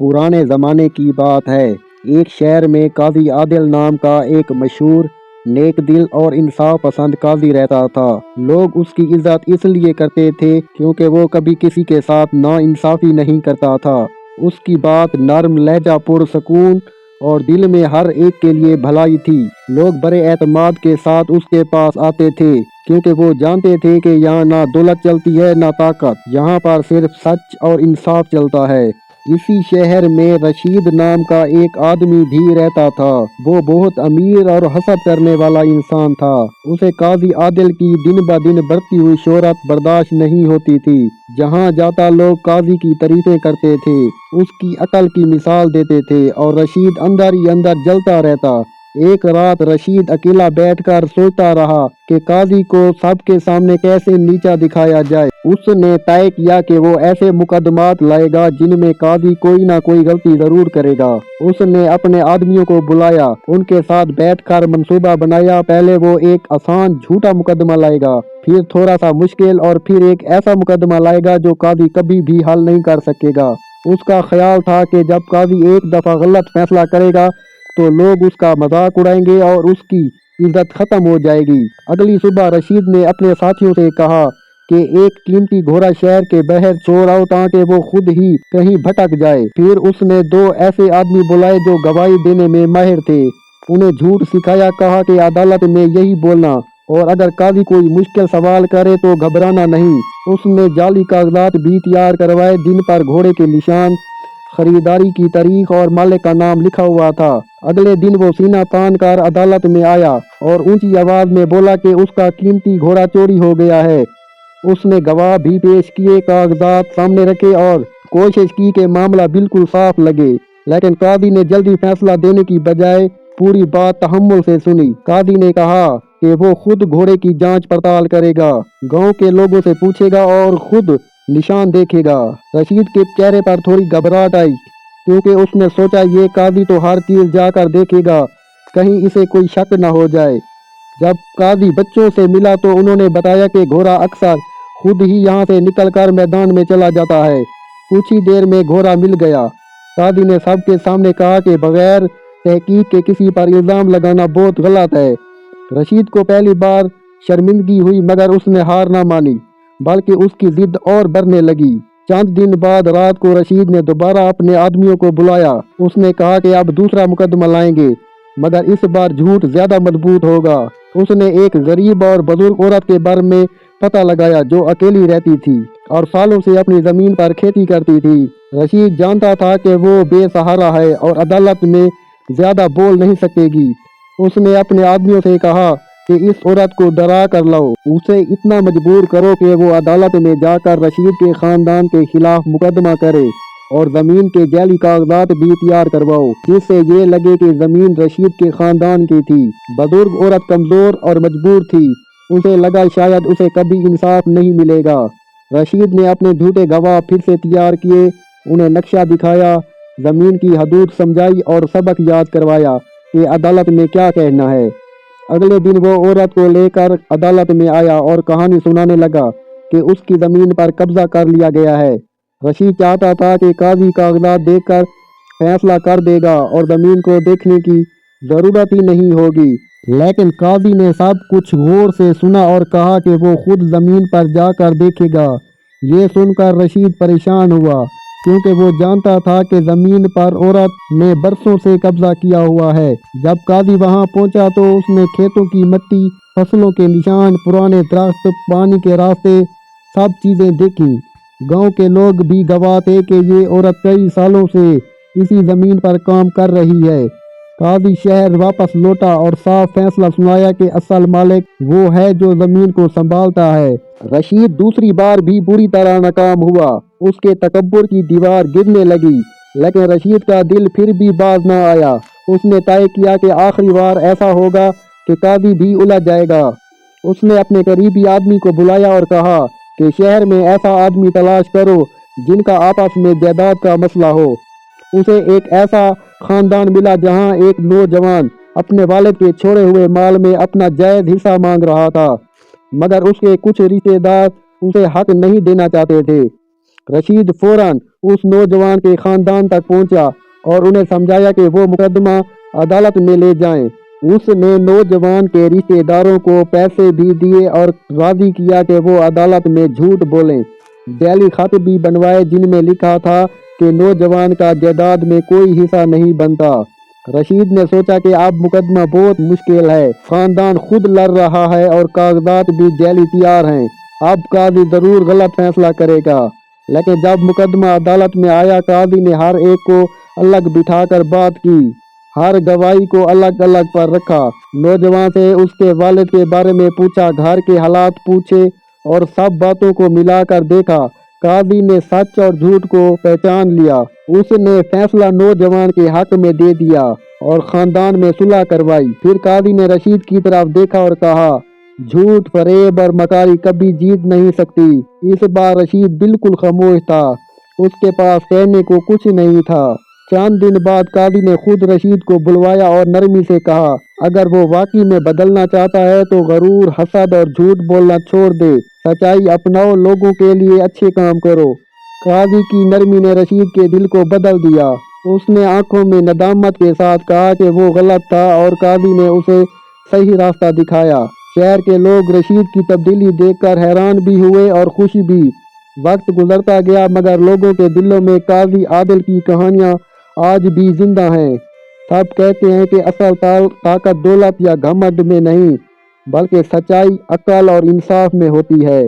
पुराने ज़माने की बात है। एक शहर में काज़ी आदिल नाम का एक मशहूर नेक दिल और इंसाफ पसंद काज़ी रहता था। लोग उसकी इज्जत इसलिए करते थे क्योंकि वो कभी किसी के साथ नाइंसाफ़ी नहीं करता था। उसकी बात नरम लहजा पुरसकून और दिल में हर एक के लिए भलाई थी। लोग बड़े एतमाद के साथ उसके पास आते थे क्योंकि वो जानते थे कि यहाँ ना दौलत चलती है ना ताकत, यहाँ पर सिर्फ सच और इंसाफ चलता है। इसी शहर में रशीद नाम का एक आदमी भी रहता था। वो बहुत अमीर और हसद करने वाला इंसान था। उसे काजी आदिल की दिन ब दिन बढ़ती हुई शोहरत बर्दाश्त नहीं होती थी। जहाँ जाता लोग काजी की तारीफें करते थे, उसकी अकल की मिसाल देते थे और रशीद अंदर ही अंदर जलता रहता। एक रात रशीद अकेला बैठकर सोचता रहा कि काजी को सबके सामने कैसे नीचा दिखाया जाए। उसने तय किया कि वो ऐसे मुकदमात लाएगा जिनमें काजी कोई ना कोई गलती जरूर करेगा। उसने अपने आदमियों को बुलाया, उनके साथ बैठकर मंसूबा बनाया। पहले वो एक आसान झूठा मुकदमा लाएगा, फिर थोड़ा सा मुश्किल और फिर एक ऐसा मुकदमा लाएगा जो काजी कभी भी हल नहीं कर सकेगा। उसका ख्याल था कि जब काजी एक दफा गलत फैसला करेगा तो लोग उसका मजाक उड़ाएंगे और उसकी इज्जत खत्म हो जाएगी। अगली सुबह रशीद ने अपने साथियों से कहा कि एक कीमती घोड़ा शहर के बाहर छोड़ आओ ताकि वो खुद ही कहीं भटक जाए। फिर उसने दो ऐसे आदमी बुलाए जो गवाही देने में माहिर थे। उन्हें झूठ सिखाया, कहा कि अदालत में यही बोलना और अगर काजी कोई मुश्किल सवाल करे तो घबराना नहीं। उसने जाली कागजात भी तैयार करवाए जिन पर घोड़े के निशान, खरीदारी की तारीख और मालिक का नाम लिखा हुआ था। अगले दिन वो सीना तान कर अदालत में आया और ऊंची आवाज में बोला कि उसका कीमती घोड़ा चोरी हो गया है। उसने गवाह भी पेश किए, कागजात सामने रखे और कोशिश की कि मामला बिल्कुल साफ लगे। लेकिन काजी ने जल्दी फैसला देने की बजाय पूरी बात तहम्मुल से सुनी। काजी ने कहा कि वो खुद घोड़े की जांच पड़ताल करेगा, गांव के लोगों से पूछेगा और खुद निशान देखेगा। रशीद के चेहरे पर थोड़ी घबराहट आई क्योंकि उसने सोचा ये काजी तो हर चीज जाकर देखेगा, कहीं इसे कोई शक न हो जाए। जब काजी बच्चों से मिला तो उन्होंने बताया कि घोड़ा अक्सर खुद ही यहाँ से निकलकर मैदान में चला जाता है। कुछ ही देर में घोड़ा मिल गया। काजी ने सबके सामने कहा कि बगैर तहकीक के किसी पर इल्जाम लगाना बहुत गलत है। रशीद को पहली बार शर्मिंदगी हुई मगर उसने हार ना मानी, बल्कि उसकी जिद और बढ़ने लगी। चंद दिन बाद रात को रशीद ने दोबारा अपने आदमियों को बुलाया। उसने कहा कि अब दूसरा मुकदमा लाएंगे, मगर इस बार झूठ ज्यादा मजबूत होगा। उसने एक गरीब और बुजुर्ग औरत के बारे में पता लगाया जो अकेली रहती थी और सालों से अपनी जमीन पर खेती करती थी। रशीद जानता था कि वो बेसहारा है और अदालत में ज्यादा बोल नहीं सकेगी। उसने अपने आदमियों से कहा कि इस औरत को डरा कर लाओ, उसे इतना मजबूर करो कि वो अदालत में जाकर रशीद के खानदान के खिलाफ मुकदमा करे और जमीन के जाली कागजात भी तैयार करवाओ जिससे ये लगे कि जमीन रशीद के खानदान की थी। बुजुर्ग औरत कमजोर और मजबूर थी। उसे लगा शायद उसे कभी इंसाफ नहीं मिलेगा। रशीद ने अपने झूठे गवाह फिर से तैयार किए, उन्हें नक्शा दिखाया, जमीन की हदूद समझाई और सबक याद करवाया कि अदालत में क्या कहना है। अगले दिन वो औरत को लेकर अदालत में आया और कहानी सुनाने लगा कि उसकी जमीन पर कब्जा कर लिया गया है। रशीद चाहता था कि काजी कागजात देखकर फैसला कर देगा और जमीन को देखने की जरूरत ही नहीं होगी। लेकिन काजी ने सब कुछ गौर से सुना और कहा कि वो खुद जमीन पर जाकर देखेगा। ये सुनकर रशीद परेशान हुआ क्योंकि वो जानता था कि जमीन पर औरत ने बरसों से कब्जा किया हुआ है। जब काजी वहां पहुंचा तो उसने खेतों की मिट्टी, फसलों के निशान, पुराने दरख्त, पानी के रास्ते, सब चीजें देखी। गांव के लोग भी गवाह थे कि ये औरत कई सालों से इसी जमीन पर काम कर रही है। काजी शहर वापस लौटा और साफ फैसला सुनाया कि असल मालिक वो है जो जमीन को संभालता है। रशीद दूसरी बार भी बुरी तरह नाकाम हुआ। उसके तकब्बुर की दीवार गिरने लगी, लेकिन रशीद का दिल फिर भी बाज न आया। उसने तय किया कि आखिरी बार ऐसा होगा कि काजी भी उलझ जाएगा। उसने अपने करीबी आदमी को बुलाया और कहा कि शहर में ऐसा आदमी तलाश करो जिनका आपस में जायदाद का मसला हो। उसे एक ऐसा खानदान मिला जहां एक नौजवान अपने वालिद के छोड़े हुए माल में अपना जायज हिस्सा मांग रहा था, मगर उसके कुछ रिश्तेदार उसे हक नहीं देना चाहते थे। रशीद फौरन उस नौजवान के खानदान तक पहुंचा और उन्हें समझाया कि वो मुकदमा अदालत में ले जाएं। उसने नौजवान के रिश्तेदारों को पैसे भी दिए और राजी किया कि वो अदालत में झूठ बोलें। जाली खत भी बनवाए जिनमें लिखा था कि नौजवान का जायदाद में कोई हिस्सा नहीं बनता। रशीद ने सोचा कि अब मुकदमा बहुत मुश्किल है, खानदान खुद लड़ रहा है और कागजात भी जाली तैयार हैं। अब काजी जरूर गलत फैसला करेगा। लेकिन जब मुकदमा अदालत में आया, काजी ने हर एक को अलग बिठाकर बात की, हर गवाही को अलग अलग पर रखा। नौजवान से उसके वालिद के बारे में पूछा, घर के हालात पूछे और सब बातों को मिलाकर देखा। काजी ने सच और झूठ को पहचान लिया। उसने फैसला नौजवान के हक में दे दिया और खानदान में सुलह करवाई। फिर काजी ने रशीद की तरफ देखा और कहा, झूठ, फरेब और मकारी कभी जीत नहीं सकती। इस बार रशीद बिल्कुल खामोश था, उसके पास कहने को कुछ नहीं था। चंद दिन बाद काजी ने खुद रशीद को बुलवाया और नरमी से कहा, अगर वो वाकई में बदलना चाहता है तो गरूर, हसद और झूठ बोलना छोड़ दे, सच्चाई अपनाओ, लोगों के लिए अच्छे काम करो। काजी की नरमी ने रशीद के दिल को बदल दिया। उसने आंखों में नदामत के साथ कहा कि वो गलत था और काजी ने उसे सही रास्ता दिखाया। शहर के लोग रशीद की तब्दीली देखकर हैरान भी हुए और खुश भी। वक्त गुजरता गया मगर लोगों के दिलों में काजी आदिल की कहानियाँ आज भी जिंदा हैं। सब कहते हैं कि असल ताकत दौलत या घमंड में नहीं, बल्कि सच्चाई, अक्ल और इंसाफ में होती है।